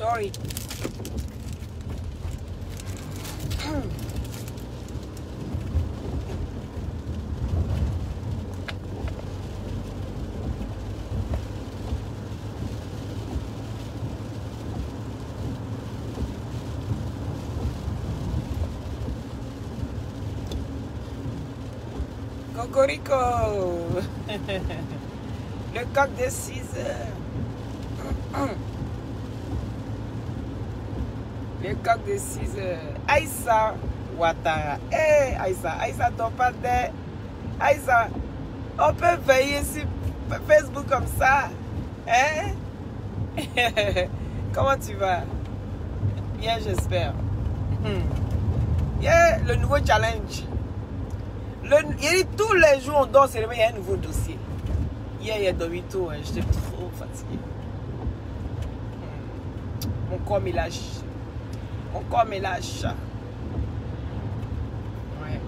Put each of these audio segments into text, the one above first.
Sorry. Cocorico. Le coq de 6 heures. Le coq de 6 heures. Aïssa Ouattara. Hey, Aïssa, ton père. Aïssa, on peut veiller sur Facebook comme ça. Hein? Comment tu vas? Bien, j'espère. Yeah, le nouveau challenge. Tous les jours, on dort, il y a un nouveau dossier. Hier, il y a dormi tôt, hein, j'étais trop fatigué. Mon corps me lâche. Mon corps me lâche. Ouais.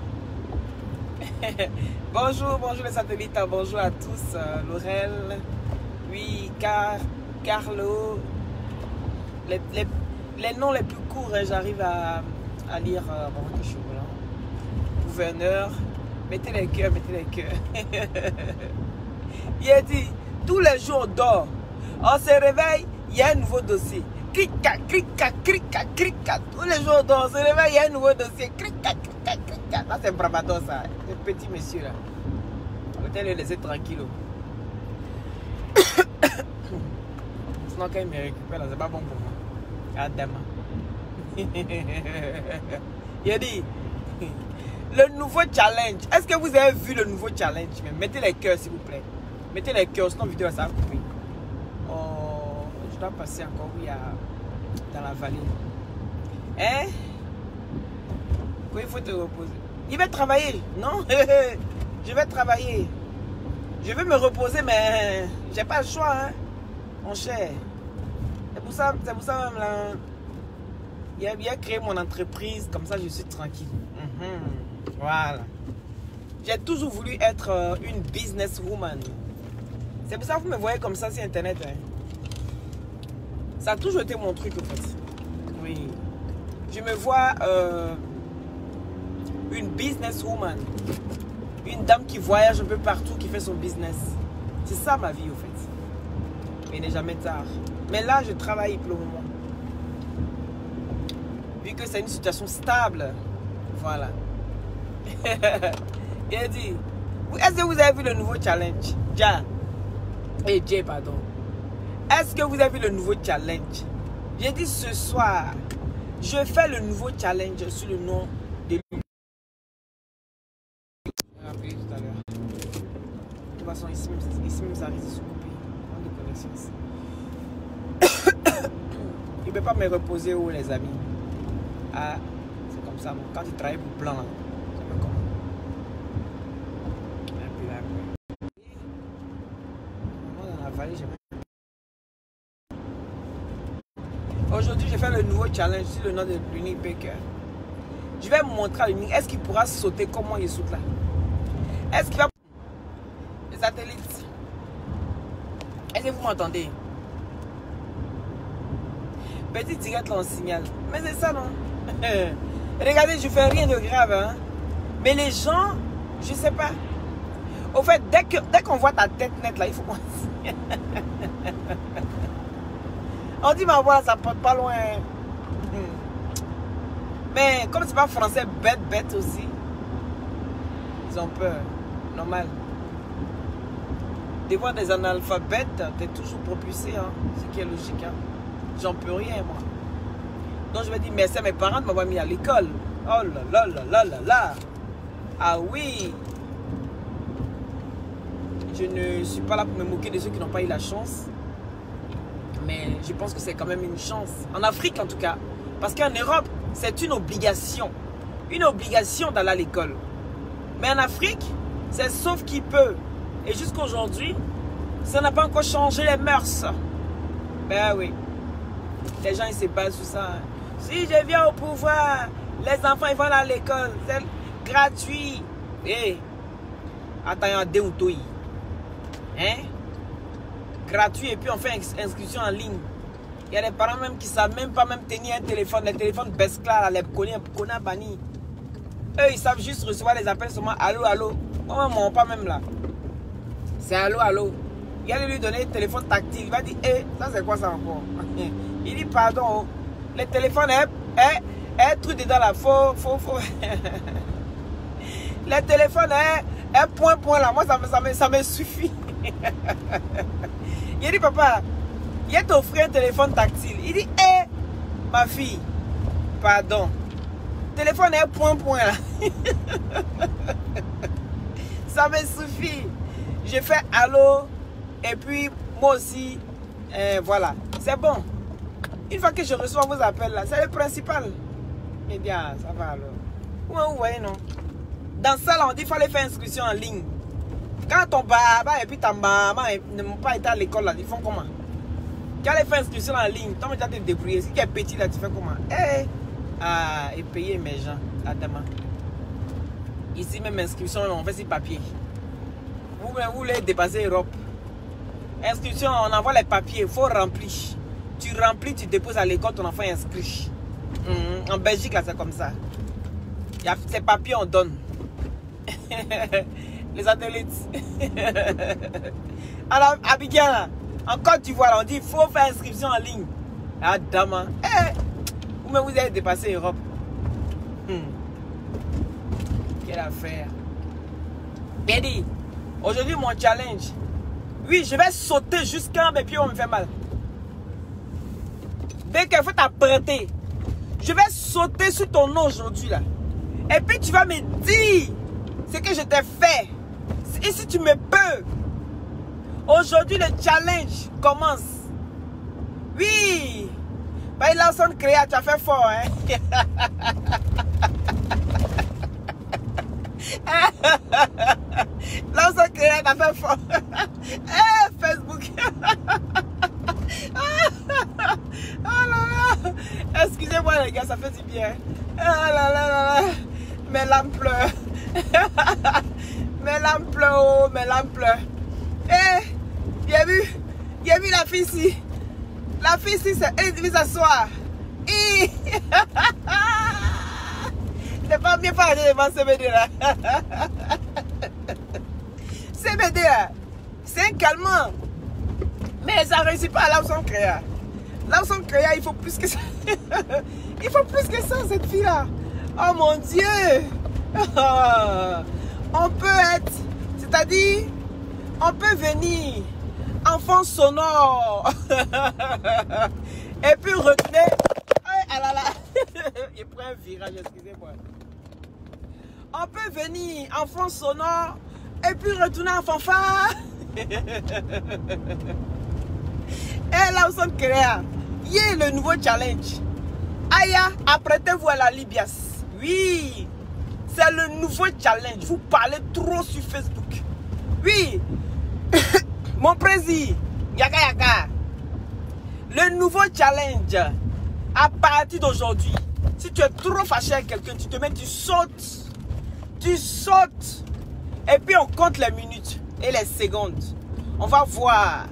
Bonjour les satellites, bonjour à tous. Laurel, oui, Carlo. Les noms les plus courts, hein, j'arrive à lire avant que je sois là. Gouverneur, mettez les cœurs, mettez les cœurs. Il a dit, tous les jours on dort, on se réveille, il y a un nouveau dossier. Cric-cac, cric-cac, cric-cac, cric-cac. Tous les jours on dort, on se réveille, il y a un nouveau dossier. Cric-cac, cric-cac, cric-cac. Ça c'est Brabador ça, ce petit monsieur là. Peut-être le laisser tranquille. Sinon quand il me récupère là, c'est pas bon pour moi. Adama. Il a dit, le nouveau challenge. Est-ce que vous avez vu le nouveau challenge? Mettez les cœurs s'il vous plaît. Mettez les cœurs, sinon vidéo ça va couper. Oh, je dois passer encore oui, dans la vallée. Hein? Oui, il faut te reposer. Il va travailler, non? Je vais travailler. Je vais me reposer, mais j'ai pas le choix, hein? Mon cher. C'est pour ça même là. Il a bien créé mon entreprise, comme ça je suis tranquille. Voilà. J'ai toujours voulu être une businesswoman. C'est pour ça que vous me voyez comme ça sur internet. Hein. Ça a toujours été mon truc en fait. Oui. Je me vois une businesswoman. Une dame qui voyage un peu partout, qui fait son business. C'est ça ma vie en fait. Mais il n'est jamais tard. Mais là, je travaille pour le moment. Vu que c'est une situation stable. Voilà. Il a dit, est-ce que vous avez vu le nouveau challenge? Jay, pardon. Est-ce que vous avez vu le nouveau challenge? J'ai dit ce soir, je fais le nouveau challenge sur le nom de lui. Je vais rappeler tout à l'heure. De toute façon, ici même ça risque de se couper. Il ne peut pas me reposer où les amis. Ah, c'est comme ça. Bon, quand tu travailles pour plan, c'est pas comme. Dans la vallée, aujourd'hui, je fais le nouveau challenge sur le nom de l'Unique Baker. Je vais me montrer à l'Unique. Est-ce qu'il pourra sauter comme moi il saute là? Est-ce qu'il va. Les satellites. Est-ce que vous m'entendez? Petit direct là on signale. Mais c'est ça non? Regardez, je fais rien de grave. Hein? Mais les gens, je sais pas. Au fait, dès qu'on voit ta tête nette là, il faut qu'on signale. On dit ma voix, ça porte pas loin. Mais comme c'est pas français, bête aussi. Ils ont peur. Normal. Des fois des analphabètes, t'es toujours propulsé, hein, ce qui est logique. Hein. J'en peux rien, moi. Donc je vais dire merci à mes parents de m'avoir mis à l'école. Oh là là là là là là. Ah oui. Je ne suis pas là pour me moquer de ceux qui n'ont pas eu la chance. Mais je pense que c'est quand même une chance. En Afrique en tout cas. Parce qu'en Europe, c'est une obligation. Une obligation d'aller à l'école. Mais en Afrique, c'est sauf qui peut. Et jusqu'à aujourd'hui, ça n'a pas encore changé les mœurs. Ben oui. Les gens, ils se basent sur ça. Si je viens au pouvoir, les enfants, ils vont à l'école. C'est gratuit. Eh. Attends, deux ou deux. Hein? Gratuit et puis on fait inscription en ligne. Il y a des parents même qui ne savent même pas même tenir un téléphone. Les téléphones Bescla, les Kona Bani. Eux, ils savent juste recevoir les appels seulement allô, allô. Moi, pas même là. C'est allô, allô. Il a lui donner le téléphone tactile. Il va dire, hé, ça c'est quoi ça encore? Il dit, pardon, le téléphone est truc dedans là. Faut. Le téléphone est point là. Moi, ça me suffit. Il dit, papa, il a t'offert un téléphone tactile. Il dit, hé, ma fille, pardon. Le téléphone est point là. Ça me suffit. Je fais allô. Et puis, moi aussi, voilà. C'est bon. Une fois que je reçois vos appels là, c'est le principal. Eh bien, ça va alors. Ouais, vous voyez, non? Dans ça, là, on dit qu'il fallait faire inscription en ligne. Quand ton papa et puis ta maman n'ont pas été à l'école, là, ils font comment? Tu allais faire inscription en ligne, toi, tu vas te débrouiller. Si tu es petit, là, tu fais comment? Et payer mes gens, à demain. Ici, même inscription, on fait sur papier. Vous voulez dépasser l'Europe. Inscription, on envoie les papiers, il faut remplir. Tu remplis, tu déposes à l'école, ton enfant est inscrit. En Belgique, là, c'est comme ça. Ces papiers, on donne. Les satellites. Alors, Abidjan, en Côte d'Ivoire, on dit il faut faire inscription en ligne. Ah, dama. Vous avez dépassé l'Europe. Quelle affaire. Bien dit, aujourd'hui, mon challenge. Oui, je vais sauter jusqu'à mes pieds vont me faire mal. Dès qu'il faut t'apprêter, je vais sauter sur ton nom aujourd'hui là. Et puis tu vas me dire ce que je t'ai fait. Et si tu me peux. Aujourd'hui le challenge commence. Oui. Bah, Lawson Créa, tu as fait fort, hein. Lawson Créa, tu as fait fort. Facebook. Oh là là. Excusez-moi les gars, ça fait du bien. Oh là là là là. Mes lampes pleurent. Mes lampes pleurent, oh, mes lampes pleurent. Il a vu la fille ici. La fille ici, elle devait s'asseoir. C'est pas bien parler devant CBD là. CBD là, c'est un calmant. Mais ça ne réussit pas à Lawson Créa. Lawson Créa, il faut plus que ça. Il faut plus que ça, cette fille-là. Oh mon Dieu. On peut être, c'est-à-dire, on peut venir enfant sonore. Et puis retourner. Ah là là. Il prend un virage, excusez-moi. On peut venir enfant sonore et puis retourner en fanfare. Et Lawson Créa, il y a le nouveau challenge. Aya, apprêtez-vous à la Libias. Oui, c'est le nouveau challenge. Vous parlez trop sur Facebook. Oui, mon président, Yaka Yaka. Le nouveau challenge, à partir d'aujourd'hui, si tu es trop fâché avec quelqu'un, tu te mets, tu sautes. Tu sautes. Et puis on compte les minutes et les secondes. On va voir.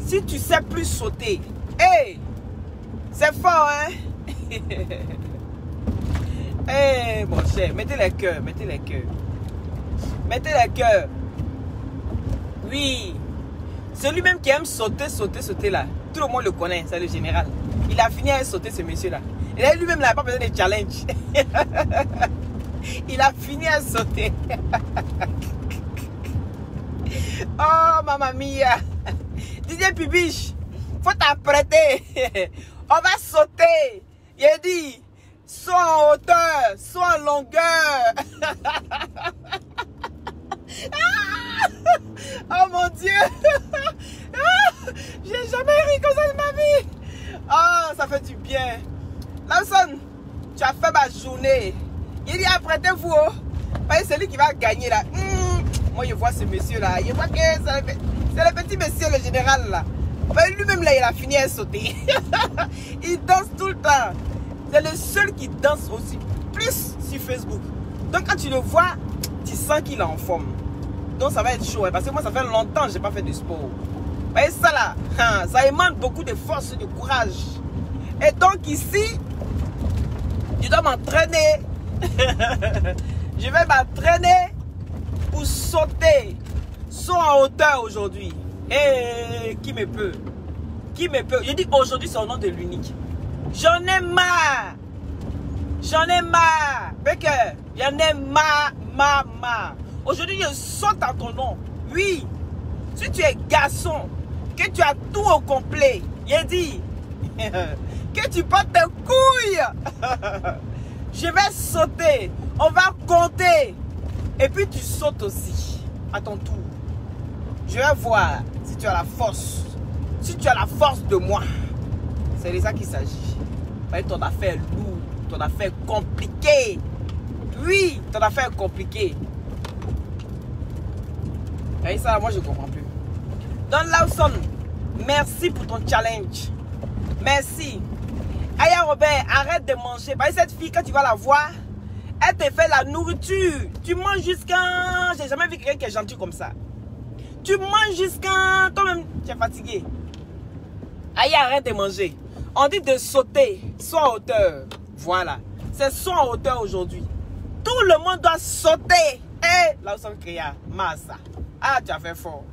Si tu sais plus sauter, hey, c'est fort, hein? Hey, mon cher, mettez les cœurs, mettez les cœurs. Mettez les cœurs. Oui. Celui même qui aime sauter, sauter là. Tout le monde le connaît, c'est le général. Il a fini à sauter ce monsieur-là. Et lui-même, il n'a pas besoin de challenge. Il a fini à sauter. Oh, mamma mia. Didier Pibiche, faut t'apprêter. On va sauter. Il a dit, soit en hauteur, soit en longueur. Oh mon Dieu. J'ai jamais ri comme ça de ma vie. Oh, ça fait du bien. Lawson, tu as fait ma journée. Il dit, apprêtez-vous. C'est lui qui va gagner là. Moi, je vois ce monsieur là. Je vois que c'est le petit monsieur, le général là. Lui-même là, il a fini à sauter. Il danse tout le temps. C'est le seul qui danse aussi plus sur Facebook. Donc quand tu le vois, tu sens qu'il est en forme. Donc ça va être chaud. Parce que moi, ça fait longtemps que je n'ai pas fait de sport. Vous voyez ça là, ça émane beaucoup de force et de courage. Et donc ici, je dois m'entraîner. Je vais m'entraîner pour sauter. Saut en hauteur aujourd'hui. Et qui me peut? Qui me peut? Je dis aujourd'hui, c'est au nom de l'unique. J'en ai marre. J'en ai marre. Baker, j'en ai marre. Aujourd'hui, je saute en ton nom. Oui. Si tu es garçon, que tu as tout au complet, j'ai dit que tu portes tes couilles. Je vais sauter. On va compter. Et puis tu sautes aussi. À ton tour. Je vais voir si tu as la force. Si tu as la force de moi. C'est de ça qu'il s'agit. Ton affaire est lourde. Ton affaire est compliquée. Oui, ton affaire est compliquée. Et ça, moi, je ne comprends plus. Don Lawson, merci pour ton challenge. Merci. Aya Robert, arrête de manger. Parce que cette fille, quand tu vas la voir, elle te fait la nourriture. Tu manges jusqu'à... J'ai jamais vu quelqu'un qui est gentil comme ça. Tu manges jusqu'à... Toi-même, tu es fatigué. Aya, arrête de manger. On dit de sauter. Saut en hauteur. Voilà. C'est saut en hauteur aujourd'hui. Tout le monde doit sauter. Et Lawson Créa, Massa. Ah, tu as fait fort.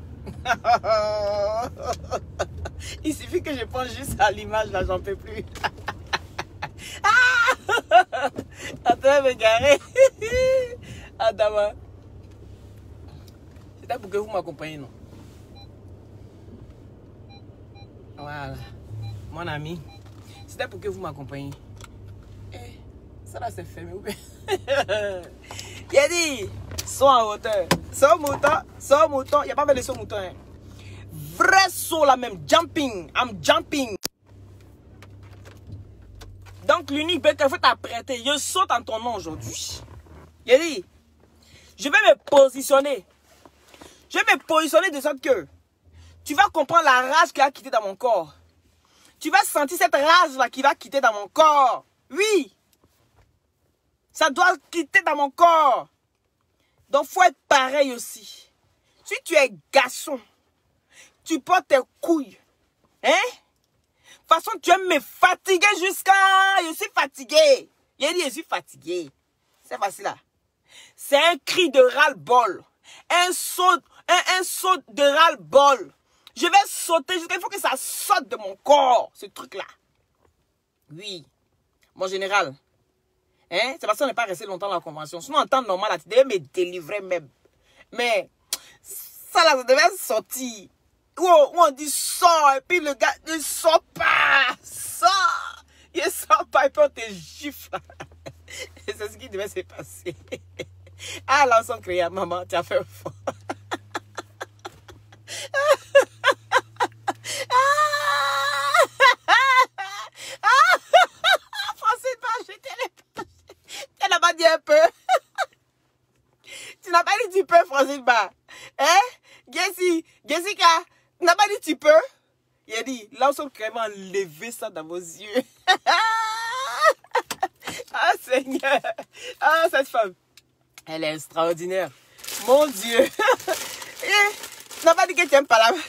Il suffit que je pense juste à l'image, là, j'en peux plus. Attends, me garer. Adama. C'était pour que vous m'accompagniez, non? Voilà. Mon ami. C'était pour que vous m'accompagniez. Eh, ça là, c'est fermé ou bien? Il a dit, saut en hauteur. Saut mouton, saut mouton. Il n'y a pas fait de saut mouton. Hein. Vrai saut là même. Jumping. I'm jumping. Donc l'unique bec, il faut t'apprêter. Je saute en ton nom aujourd'hui. Il a dit, je vais me positionner. Je vais me positionner de sorte que tu vas comprendre la rage qui a quitté dans mon corps. Tu vas sentir cette rage là qui va quitter dans mon corps. Oui. Ça doit quitter dans mon corps. Donc, il faut être pareil aussi. Si tu es garçon, tu portes tes couilles. Hein? De toute façon, tu aimes me fatiguer jusqu'à... Je suis fatigué. Il a dit, je suis fatigué. C'est facile là. C'est un cri de ras-le-bol. Un saut de ras-le-bol. Je vais sauter. Il faut que ça saute de mon corps, ce truc-là. Oui. Mon général. Hein? C'est parce qu'on n'est pas resté longtemps dans la convention. Sinon, en temps normal, là, tu devais me délivrer même. Mais, ça là, ça devait sortir. Où on dit sort, et puis le gars, il sort pas. Sort. Il sort pas, et puis on te gifle. C'est ce qui devait se passer. Ah, là, on s'en crée, maman, tu as fait fort. Tu n'as pas dit un peu. Tu n'as pas dit tu peux, Francine Ba. Hein? Jessica, tu n'as pas dit tu peux? Il a dit, là, on s'est vraiment levé ça dans vos yeux. Ah, Seigneur. Ah, cette femme. Elle est extraordinaire. Mon Dieu. Tu n'as pas dit que tu n'aimes pas l'âme.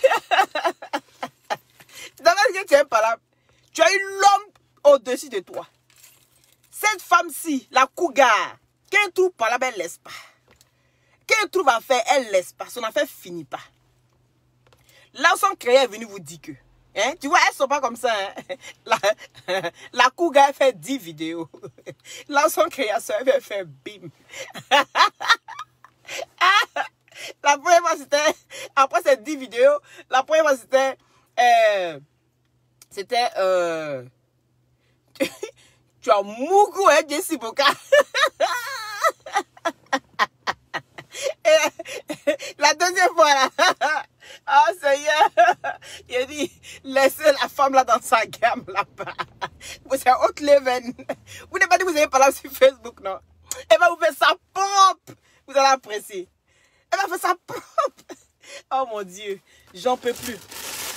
Tu n'as pas dit que tu n'aimes pas l'âme. Tu as eu l'homme au-dessus de toi. Cette femme-ci, la cougar, qu'elle trouve par là, elle ne laisse pas. Qu'elle trouve à faire, elle ne laisse pas. Son affaire ne finit pas. Là, son créateur est venu vous dire que. Hein, tu vois, elles ne sont pas comme ça. Hein. La cougar fait 10 vidéos. Là, son créateur va faire bim. La première fois, c'était. Après ces 10 vidéos, la première fois, c'était. Tu as Mougou, hein, Jessie Boka. La deuxième fois, là. Oh, Seigneur. Il a dit, laissez la femme là dans sa gamme là-bas. Vous êtes haute leven. Vous n'avez pas dit que vous n'avez pas là sur Facebook, non? Elle va vous faire ça propre. Vous allez apprécier. Elle va faire ça propre. Oh mon Dieu, j'en peux plus.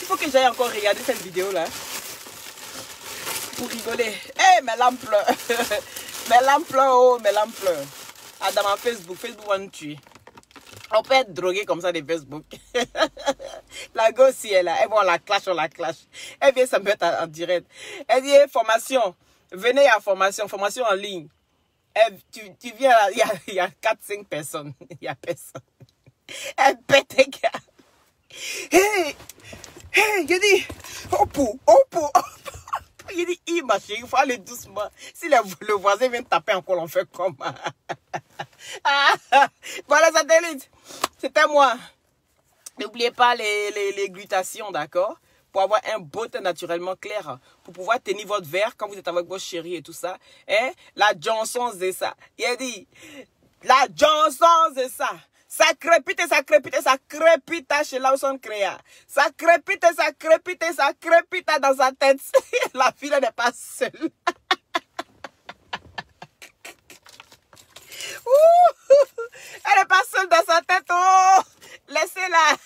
Il faut que j'aille encore regarder cette vidéo là. Pour rigoler. Eh, hey, mes lampes pleurent. Mes lampes pleurent, oh, mes lampes pleurent. Ah, dans ma Facebook va nous tuer. On peut être drogué comme ça de Facebook. La go aussi est là. Elle va, on la clash, on la clash. Elle vient se mettre en direct. Elle dit, formation. Venez à formation en ligne. Tu viens là, il y a 4-5 personnes. Il n'y a personne. Elle pète les gars. Hey, j'ai dit, il dit, ma chérie, il faut aller doucement. Si le voisin vient taper encore, on fait comment? Voilà, satellite. C'était moi. N'oubliez pas les glutations, d'accord? Pour avoir un beau teint naturellement clair. Pour pouvoir tenir votre verre quand vous êtes avec votre chérie et tout ça. Hein? La Johnson, c'est ça. Il a dit, la Johnson, c'est ça. Ça crépite chez Lawson Créa. Ça crépite dans sa tête. La fille n'est pas seule. Elle n'est pas seule dans sa tête. Oh, laissez-la.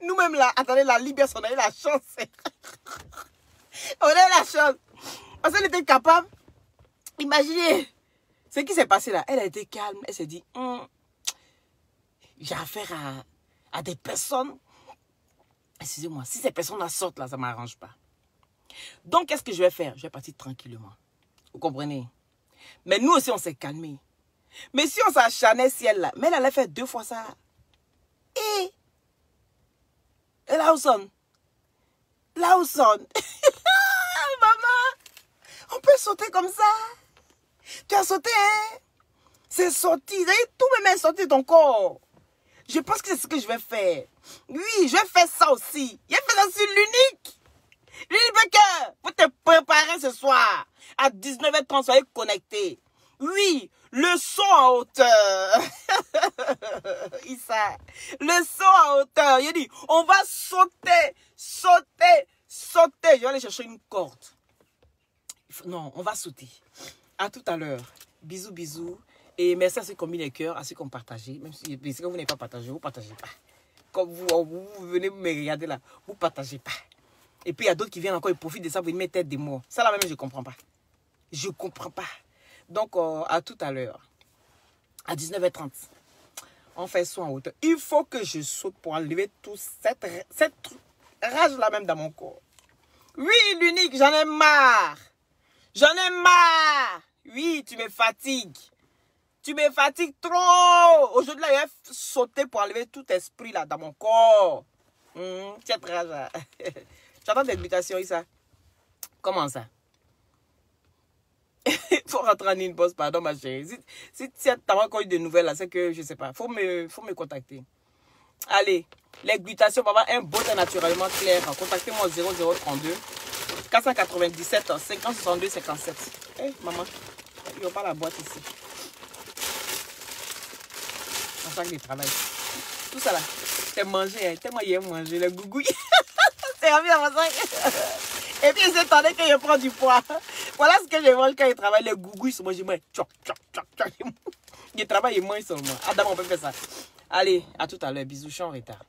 Nous-mêmes là, attendez, la libération, on a eu la chance. On a eu la chance. Parce qu'elle était capable. Imaginez ce qui s'est passé là. Elle a été calme. Elle s'est dit, j'ai affaire à des personnes. Excusez-moi, si ces personnes-là sortent là, ça ne m'arrange pas. Donc, qu'est-ce que je vais faire? Je vais partir tranquillement. Vous comprenez? Mais nous aussi, on s'est calmé. Mais si on s'acharnait si elle là, mais elle allait faire 2 fois ça. Et Lawson. Maman, on peut sauter comme ça. Tu as sauté, hein? C'est sorti. Tout même est sorti de ton corps. Je pense que c'est ce que je vais faire. Oui, je vais faire ça aussi. Je vais faire ça sur l'unique. L'unique Baker, vous te préparez ce soir. À 19h30, soyez connectés. Oui, le saut en hauteur. Issa, le saut en hauteur. Il dit, on va sauter. Je vais aller chercher une corde. Non, on va sauter. À tout à l'heure. Bisous. Et merci à ceux qui ont mis les cœurs, à ceux qui ont partagé. Même si vous n'avez pas partagé, vous ne partagez pas. Comme vous venez me regarder là, vous ne partagez pas. Et puis il y a d'autres qui viennent encore, ils profitent de ça, vous mettez tête des morts. Ça là même, je ne comprends pas. Je ne comprends pas. Donc, à tout à l'heure. À 19h30. On fait ça en hauteur. Il faut que je saute pour enlever toute cette rage là même dans mon corps. Oui, l'unique, j'en ai marre. Oui, tu me fatigues. Tu me fatigues trop. Aujourd'hui, là, je vais sauter pour enlever tout esprit là dans mon corps. Cette rage là. J'entends des glutations, Issa. Comment ça? Il faut rentrer en inbox, pardon ma chérie. Si tu as encore eu des nouvelles là, c'est que je ne sais pas. Faut me contacter. Allez, les glutations pour avoir un beau teint naturellement clair. Contactez-moi au 0032 497 50 62 57. Hey, maman, il n'y a pas la boîte ici. En sac de travail. Tout ça là, c'est manger. Tellement il aime manger, le gougouille. C'est envie à mon sac. Et puis, c'est tandis que je prends du poids. Voilà ce que je mange quand je travaille. Les gougouilles, moi, je mange. Je travaille et mange seulement. Adam, on peut faire ça. Allez, à tout à l'heure. Bisous, je suis en retard.